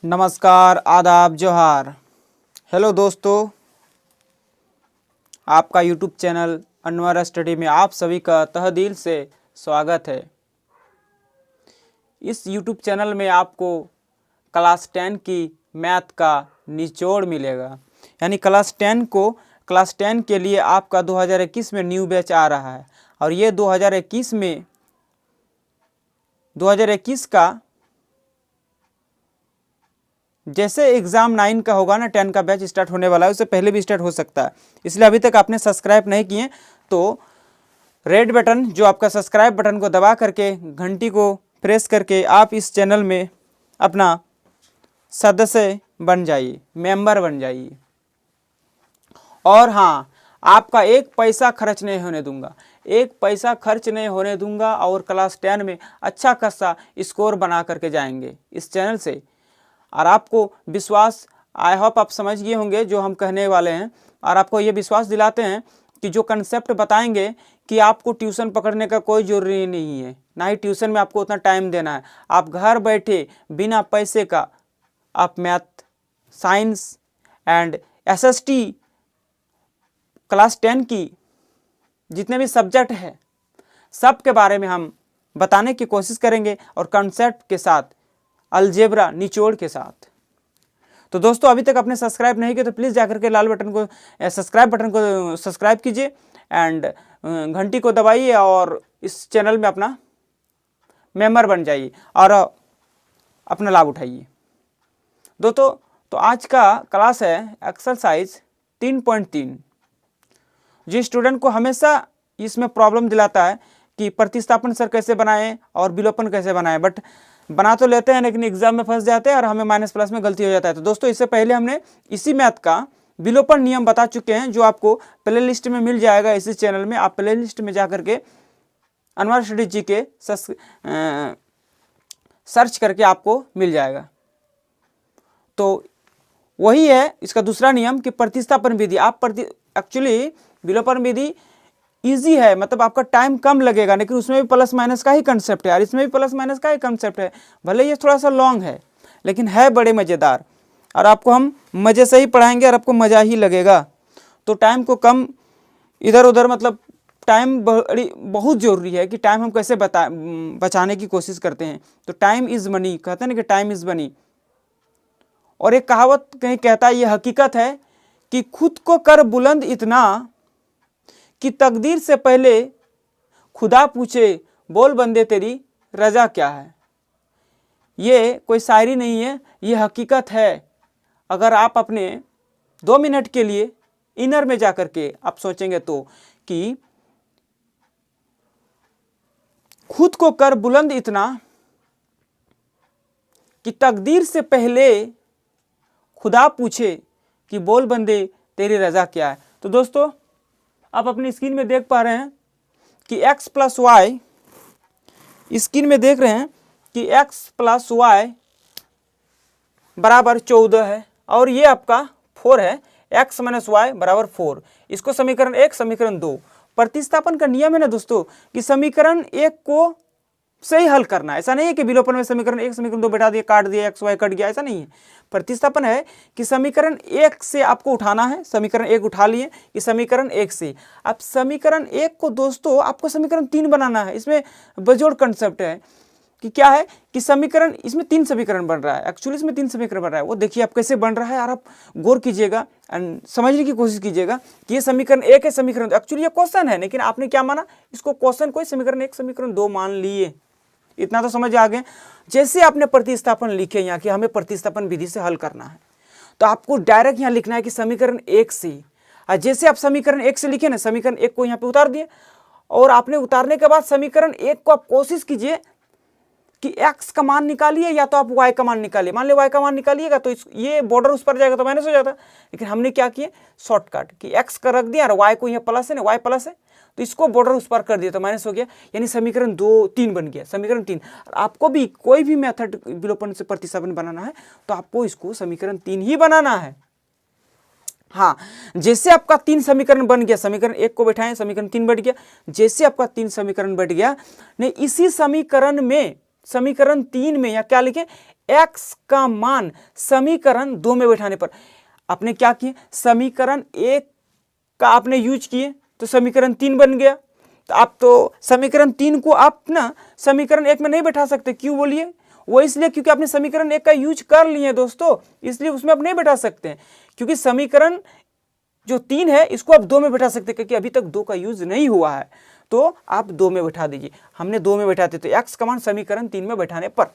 नमस्कार, आदाब, जोहार। हेलो दोस्तों, आपका यूट्यूब चैनल अनवर स्टडी में आप सभी का तहे दिल से स्वागत है। इस यूट्यूब चैनल में आपको क्लास 10 की मैथ का निचोड़ मिलेगा। यानी क्लास 10 के लिए आपका 2021 में न्यू बैच आ रहा है और ये 2021 का जैसे एग्ज़ाम 9 का होगा ना, 10 का बैच स्टार्ट होने वाला है, उससे पहले भी स्टार्ट हो सकता है। इसलिए अभी तक आपने सब्सक्राइब नहीं किए तो रेड बटन, जो आपका सब्सक्राइब बटन को दबा करके घंटी को प्रेस करके आप इस चैनल में अपना सदस्य बन जाइए, मेंबर बन जाइए। और हाँ, आपका एक पैसा खर्च नहीं होने दूंगा, और क्लास 10 में अच्छा खासा स्कोर बना करके जाएंगे इस चैनल से। और आपको विश्वास, आई होप आप समझ गए होंगे जो हम कहने वाले हैं, और आपको ये विश्वास दिलाते हैं कि जो कंसेप्ट बताएंगे कि आपको ट्यूशन पकड़ने का कोई ज़रूरी नहीं है, ना ही ट्यूशन में आपको उतना टाइम देना है। आप घर बैठे बिना पैसे का आप math, science and SST class 10 की जितने भी सब्जेक्ट है सब के बारे में हम बताने की कोशिश करेंगे, और कंसेप्ट के साथ, अलजेब्रा निचोड़ के साथ। तो दोस्तों, अभी तक आपने सब्सक्राइब नहीं किया तो प्लीज़ जाकर के लाल बटन को, सब्सक्राइब बटन को सब्सक्राइब कीजिए एंड घंटी को दबाइए और इस चैनल में अपना मेंबर बन जाइए और अपना लाभ उठाइए। दोस्तों, तो आज का क्लास है एक्सरसाइज 3.3। जो स्टूडेंट को हमेशा इसमें प्रॉब्लम दिलाता है कि प्रतिस्थापन सर कैसे बनाएं और विलोपन कैसे बनाएं, बट बना तो लेते हैं लेकिन एग्जाम में फंस जाते हैं और हमें माइनस प्लस में गलती हो जाता है। तो दोस्तों, इससे पहले हमने इसी मैथ का विलोपन नियम बता चुके हैं, जो आपको प्ले लिस्ट में मिल जाएगा। इसी चैनल में आप प्ले लिस्ट में जाकर के अनवर स्टडी जी के सर्च करके आपको मिल जाएगा। तो वही है इसका दूसरा नियम कि प्रतिस्थापन विधि, एक्चुअली विलोपन विधि इजी है, मतलब आपका टाइम कम लगेगा, लेकिन उसमें भी प्लस माइनस का ही कंसेप्ट है और इसमें भी प्लस माइनस का ही कंसेप्ट है। भले ये थोड़ा सा लॉन्ग है लेकिन है बड़े मज़ेदार, और आपको हम मज़े से ही पढ़ाएंगे और आपको मज़ा ही लगेगा। तो टाइम को कम इधर उधर, मतलब टाइम बहुत ज़रूरी है कि टाइम हम कैसे बचाने की कोशिश करते हैं। तो टाइम इज़ मनी, कहते हैं ना कि टाइम इज़ मनी। और एक कहावत कहीं कहता है, ये हकीकत है कि खुद को कर बुलंद इतना कि तकदीर से पहले खुदा पूछे, बोल बंदे तेरी रजा क्या है। ये कोई शायरी नहीं है, ये हकीकत है। अगर आप अपने 2 मिनट के लिए इनर में जाकर के आप सोचेंगे तो, कि खुद को कर बुलंद इतना कि तकदीर से पहले खुदा पूछे कि बोल बंदे तेरी रजा क्या है। तो दोस्तों, आप अपनी स्क्रीन में देख पा रहे हैं कि x प्लस वाई, स्क्रीन में देख रहे हैं कि x प्लस वाई बराबर 14 है और ये आपका 4 है। x माइनस वाई बराबर 4। इसको समीकरण 1, समीकरण 2। प्रतिस्थापन का नियम है ना दोस्तों कि समीकरण 1 को से ही हल करना है। ऐसा नहीं है कि विलोपन में समीकरण 1 समीकरण 2 बैठा दिया, काट दिया, x y कट गया, ऐसा नहीं है। प्रतिस्थापन है कि समीकरण 1 से आपको उठाना है, समीकरण 1 उठा लिए कि समीकरण 1 से अब समीकरण 1 को दोस्तों आपको समीकरण 3 बनाना है। इसमें बेजोड़ कंसेप्ट है कि क्या है कि समीकरण, इसमें 3 समीकरण बन रहा है, एक्चुअली इसमें 3 समीकरण बन रहा है। वो देखिए आप कैसे बन रहा है और आप गौर कीजिएगा एंड समझने की कोशिश कीजिएगा कि ये समीकरण 1 है, समीकरण 2। एक्चुअली ये क्वेश्चन है लेकिन आपने क्या माना, इसको क्वेश्चन को समीकरण 1 समीकरण 2 मान लिए। इतना तो समझ आ गए। जैसे आपने प्रतिस्थापन लिखे यहाँ कि हमें प्रतिस्थापन विधि से हल करना है, तो आपको डायरेक्ट यहाँ लिखना है कि समीकरण 1 से। और जैसे आप समीकरण 1 से लिखे ना, समीकरण 1 को यहाँ पे उतार दिए, और आपने उतारने के बाद समीकरण 1 को आप कोशिश कीजिए कि x का मान निकालिए या तो आप y का मान निकालिए। मान लो y का मान निकालिएगा तो ये बॉर्डर उस पर जाएगा तो माइनस हो जाता। लेकिन हमने क्या किया, शॉर्टकट कि x का रख दिया और y को यहाँ प्लस है ना, y प्लस है तो इसको बॉर्डर उस पर कर दिया तो माइनस हो गया। यानी समीकरण 3 बन गया, समीकरण 3। आपको भी कोई भी मेथड विलोपन से प्रतिस्थापन बनाना है तो आपको इसको समीकरण 3 ही बनाना है। हाँ, जैसे आपका 3 समीकरण बन गया, समीकरण 1 को बैठाएं, समीकरण 3 बैठ गया। जैसे आपका 3 समीकरण बैठ गया, नहीं इसी समीकरण में, समीकरण 3 में या क्या लिखें, x का मान समीकरण 2 में बैठाने पर। आपने क्या किए, समीकरण 1 का आपने यूज किए तो समीकरण 3 बन गया। तो आप तो समीकरण 3 को आप ना समीकरण 1 में नहीं बैठा सकते। क्यों बोलिए? वो इसलिए क्योंकि आपने समीकरण 1 का यूज कर लिए दोस्तों, इसलिए उसमें आप नहीं बैठा सकते। क्योंकि समीकरण जो 3 है इसको आप 2 में बैठा सकते हैं, क्योंकि अभी तक 2 का यूज नहीं हुआ है, तो आप 2 में बैठा दीजिए। हमने 2 में बैठाते तो x का मान समीकरण 3 में बैठाने पर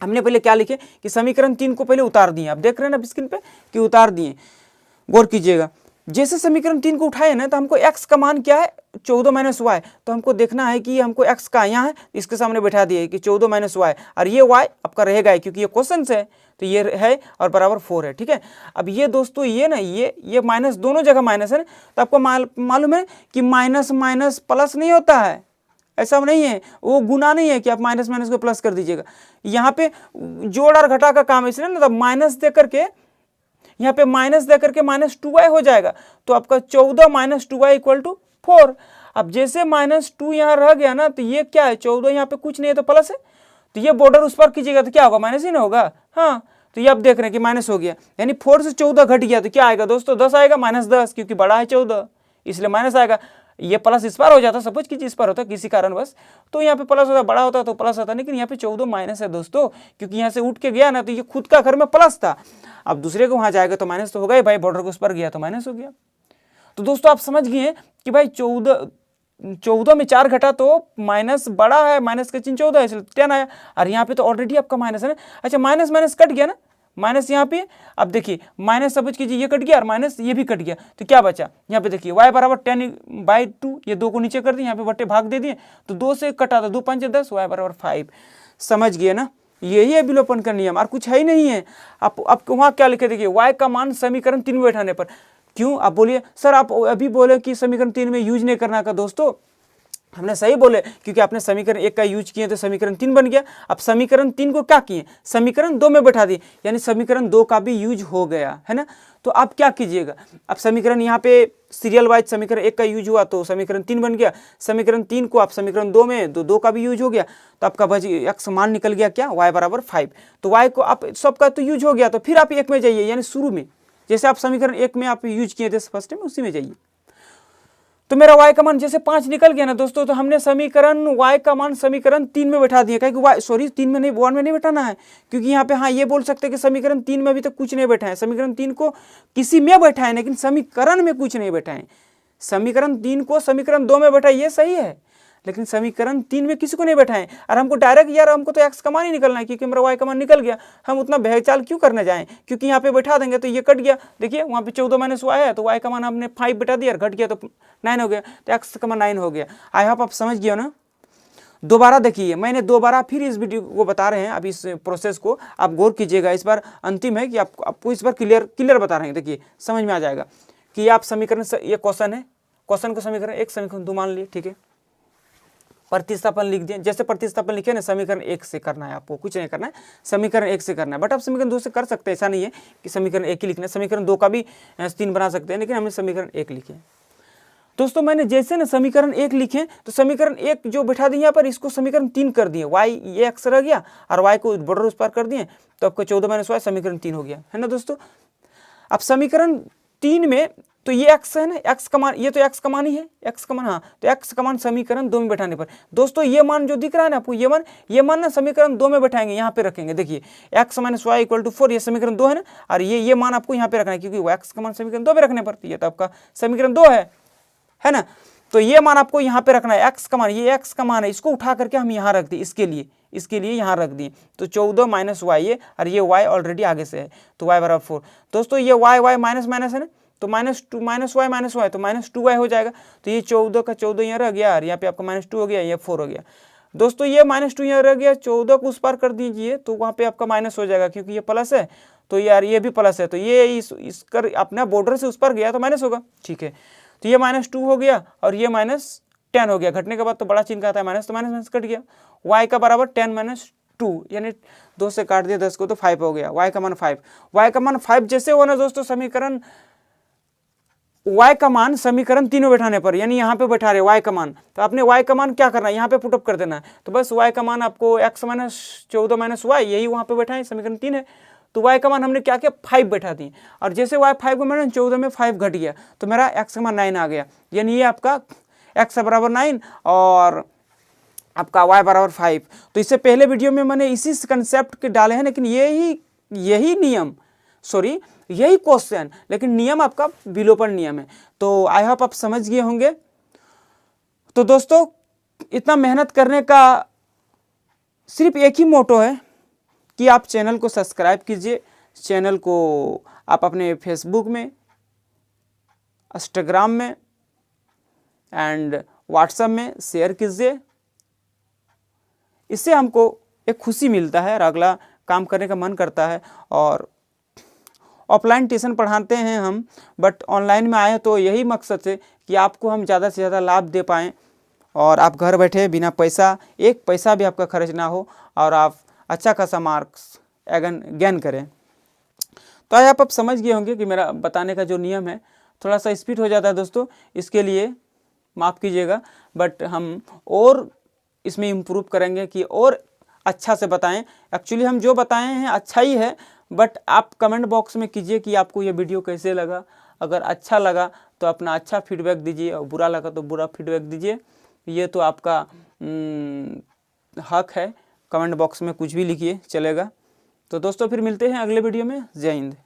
हमने पहले क्या लिखे कि समीकरण 3 को पहले उतार दिए। आप देख रहे हैं ना स्क्रीन पे कि उतार दिए, गौर कीजिएगा। जैसे समीकरण 3 को उठाए ना तो हमको x का मान क्या है, 14 - y। तो हमको देखना है कि हमको x का यहाँ है, इसके सामने बैठा दिए कि 14 - y, और ये y आपका रहेगा क्योंकि ये क्वेश्चन है, तो ये है और बराबर 4 है। ठीक है, अब ये दोस्तों ये ना ये माइनस दोनों जगह माइनस है ना, तो आपको मालूम है कि माइनस माइनस प्लस नहीं होता है, ऐसा नहीं है, वो गुना नहीं है कि आप माइनस माइनस को प्लस कर दीजिएगा। यहाँ पे जोड़ और घटा का काम है, इसलिए ना माइनस दे करके यहाँ पे माइनस दे करके -2y हो जाएगा। तो आपका 14 - 2y = 4। अब जैसे -2 यहाँ रह गया ना, तो ये क्या है, 14 यहाँ पे कुछ नहीं है तो प्लस है, तो ये बॉर्डर उस पर कीजिएगा तो क्या होगा, माइनस ही ना होगा। हाँ, तो ये आप देख रहे हैं कि माइनस हो गया, यानी 4 से 14 घट गया तो क्या आएगा दोस्तों, 10 आएगा, -10, क्योंकि बड़ा है 14 इसलिए माइनस आएगा। ये प्लस इस पर हो जाता, सपोज कीजिए इस पर होता किसी कारणवश, तो यहाँ पे प्लस होता, बड़ा होता तो प्लस होता, लेकिन यहाँ पे 14 माइनस है दोस्तों, क्योंकि यहाँ से उठ के गया ना तो ये खुद का घर में प्लस था, अब दूसरे को वहाँ जाएगा तो माइनस तो होगा ही भाई, बॉर्डर को उस पर गया तो माइनस हो गया। तो दोस्तों आप समझ गए कि भाई 14 में 4 घटा तो माइनस बड़ा है, माइनस का चिन्ह 14 है इसलिए 10 आया, और यहाँ पे तो ऑलरेडी आपका माइनस है ना। अच्छा, माइनस माइनस कट गया ना, माइनस यहाँ पे, अब देखिए माइनस समझ कीजिए ये कट गया और माइनस ये भी कट गया, तो क्या बचा यहाँ पे देखिए y = 10/2, ये 2 को नीचे कर दिए, यहाँ पे बट्टे भाग दे दिए तो 2 से कटा तो 2 × 5 = 10, y = 5। समझ गए ना, यही है विलोपन का नियम, और कुछ है ही नहीं है। आप वहाँ क्या लिखे देखिए, y का मान समीकरण 3 में बैठाने पर। क्यों आप बोलिए सर, आप अभी बोले कि समीकरण 3 में यूज नहीं करना का। दोस्तों हमने सही बोले, क्योंकि आपने समीकरण 1 का यूज किए तो समीकरण 3 बन गया। अब समीकरण 3 को क्या किए, समीकरण 2 में बैठा दिए, यानी समीकरण 2 का भी यूज हो गया है ना। तो आप क्या कीजिएगा, अब समीकरण यहाँ पे सीरियल वाइज समीकरण 1 का यूज हुआ तो समीकरण 3 बन गया, समीकरण 3 को आप समीकरण 2 में 2 का भी यूज हो गया, तो आपका बच x मान निकल गया क्या, y = 5। तो y को आप सबका तो यूज हो गया, तो फिर आप 1 में जाइए, यानी शुरू में जैसे आप समीकरण 1 में आप यूज किए थे फर्स्ट टाइम, उसी में जाइए। तो मेरा y का मान जैसे 5 निकल गया ना दोस्तों, तो हमने समीकरण y का मान समीकरण 3 में बैठा दिया, क्योंकि 3 में नहीं, 1 में नहीं बैठाना है, क्योंकि यहाँ पे हाँ ये बोल सकते हैं कि समीकरण 3 में अभी तक कुछ नहीं बैठा है, समीकरण 3 को किसी में बैठा है लेकिन समीकरण में कुछ नहीं बैठा है। समीकरण 3 को समीकरण 2 में बैठा है, ये सही है, लेकिन समीकरण 3 में किसी को नहीं बैठाएं। और हमको डायरेक्ट यार हमको तो x का मान ही निकलना है, क्योंकि मेरा y का मान निकल गया, हम उतना भेचाल क्यों करने जाएं, क्योंकि यहाँ पे बैठा देंगे तो ये कट गया। देखिए वहाँ पे 14 - y है तो y का मान हमने 5 बैठा दिया, घट गया तो 9 हो गया, तो x का मान 9 हो गया। आई होप आप समझ गए ना। दोबारा देखिए, मैंने दोबारा फिर इस वीडियो को बता रहे हैं, अब इस प्रोसेस को आप गौर कीजिएगा, इस बार अंतिम है कि आपको इस बार क्लियर बता रहे हैं। देखिए समझ में आ जाएगा कि आप समीकरण, ये क्वेश्चन है, क्वेश्चन को समीकरण 1 समीकरण 2 मान लिए, ठीक है, प्रतिस्थापन लिख दिए। जैसे प्रतिस्थापन लिखे ना, समीकरण 1 से करना है, आपको कुछ नहीं करना है, समीकरण 1 से करना है, बट आप समीकरण 2 से कर सकते हैं, ऐसा नहीं है कि समीकरण 1 ही लिखना है, समीकरण 2 का भी 3 बना सकते हैं, लेकिन हमने समीकरण 1 लिखे। दोस्तों मैंने जैसे ना समीकरण 1 लिखे तो समीकरण 1 जो बैठा दिए यहाँ पर, इसको समीकरण 3 कर दिए, y ये x रह गया और y को बॉर्डर उस पार कर दिए, तो आपका 14 - y समीकरण 3 हो गया, है ना दोस्तों। अब समीकरण 3 में तो ये x है ना, x का मान, ये तो x का मान ही है, x का मान, हाँ, तो x का मान समीकरण 2 में बैठाने पर दोस्तों ये मान जो दिख रहा है ना आपको, ये मान ना समीकरण 2 में बैठाएंगे, यहाँ पे रखेंगे। देखिए x - y = 4, ये समीकरण 2 है ना, और ये मान आपको यहाँ पे रखना है, क्योंकि x का मान समीकरण 2 में रखने पर ये तो आपका समीकरण 2 है ना। तो ये मान आपको यहाँ पे रखना है, x का मान, ये x का मान है, इसको उठा करके हम यहाँ रख दिए, इसके लिए यहाँ रख दिए, तो 14 - y ये, और ये y ऑलरेडी आगे से है, तो y = 4। दोस्तों ये y माइनस माइनस है ना, तो -2 - y तो -2y हो जाएगा, तो ये 14 का 14 यहाँ रह गया, और यहाँ पे आपका -2 हो गया, ये 4 हो गया। दोस्तों ये -2 यहाँ रह गया, 14 को उस पार कर दीजिए तो वहाँ पे आपका माइनस हो जाएगा, क्योंकि ये प्लस है, तो यार ये भी प्लस है, तो ये इस कर अपना बॉर्डर से उस पर गया तो माइनस होगा, ठीक है। तो ये -2 हो गया और ये -10 हो गया, घटने के बाद तो बड़ा चिन्ह का आता है माइनस, तो माइनस कट गया, y का बराबर 10 - 2, यानी 2 से काट दिया 10 को तो 5 हो गया, y का मान 5। y का मान 5 जैसे हो ना दोस्तों, समीकरण y का मान समीकरण 3 में बैठाने पर, यानी यहाँ पे बैठा रहे y का मान, तो आपने y का मान क्या करना है, यहाँ पे पुटअप कर देना है। तो बस y का मान आपको x माइनस 14 माइनस y, यही वहाँ पे बैठा है, समीकरण 3 है। तो y का मान हमने क्या किया, 5 बैठा दी, और जैसे y 5 को मैंने 14 में 5 घट गया तो मेरा x का मान 9 आ गया, यानी ये आपका x बराबर 9 और आपका y बराबर 5। तो इससे पहले वीडियो में मैंने इसी कंसेप्ट के डाले हैं, लेकिन यही नियम, सॉरी यही क्वेश्चन, लेकिन नियम आपका विलोपन नियम है। तो आई होप आप समझ गए होंगे। तो दोस्तों इतना मेहनत करने का सिर्फ एक ही मोटो है कि आप चैनल को सब्सक्राइब कीजिए, चैनल को आप अपने फेसबुक में, इंस्टाग्राम में एंड व्हाट्सएप में शेयर कीजिए। इससे हमको एक खुशी मिलता है और अगला काम करने का मन करता है। और ऑफलाइन ट्यूशन पढ़ाते हैं हम, बट ऑनलाइन में आए तो यही मकसद से कि आपको हम ज़्यादा से ज़्यादा लाभ दे पाएँ और आप घर बैठे बिना पैसा, एक पैसा भी आपका खर्च ना हो और आप अच्छा खासा मार्क्स गेन करें। तो आज आप समझ गए होंगे कि मेरा बताने का जो नियम है थोड़ा सा स्पीड हो जाता है दोस्तों, इसके लिए माफ़ कीजिएगा, बट हम और इसमें इम्प्रूव करेंगे कि और अच्छा से बताएं। एक्चुअली हम जो बताए हैं अच्छा ही है, बट आप कमेंट बॉक्स में कीजिए कि आपको ये वीडियो कैसे लगा। अगर अच्छा लगा तो अपना अच्छा फीडबैक दीजिए और बुरा लगा तो बुरा फीडबैक दीजिए, ये तो आपका हक है। कमेंट बॉक्स में कुछ भी लिखिए, चलेगा। तो दोस्तों फिर मिलते हैं अगले वीडियो में। जय हिंद।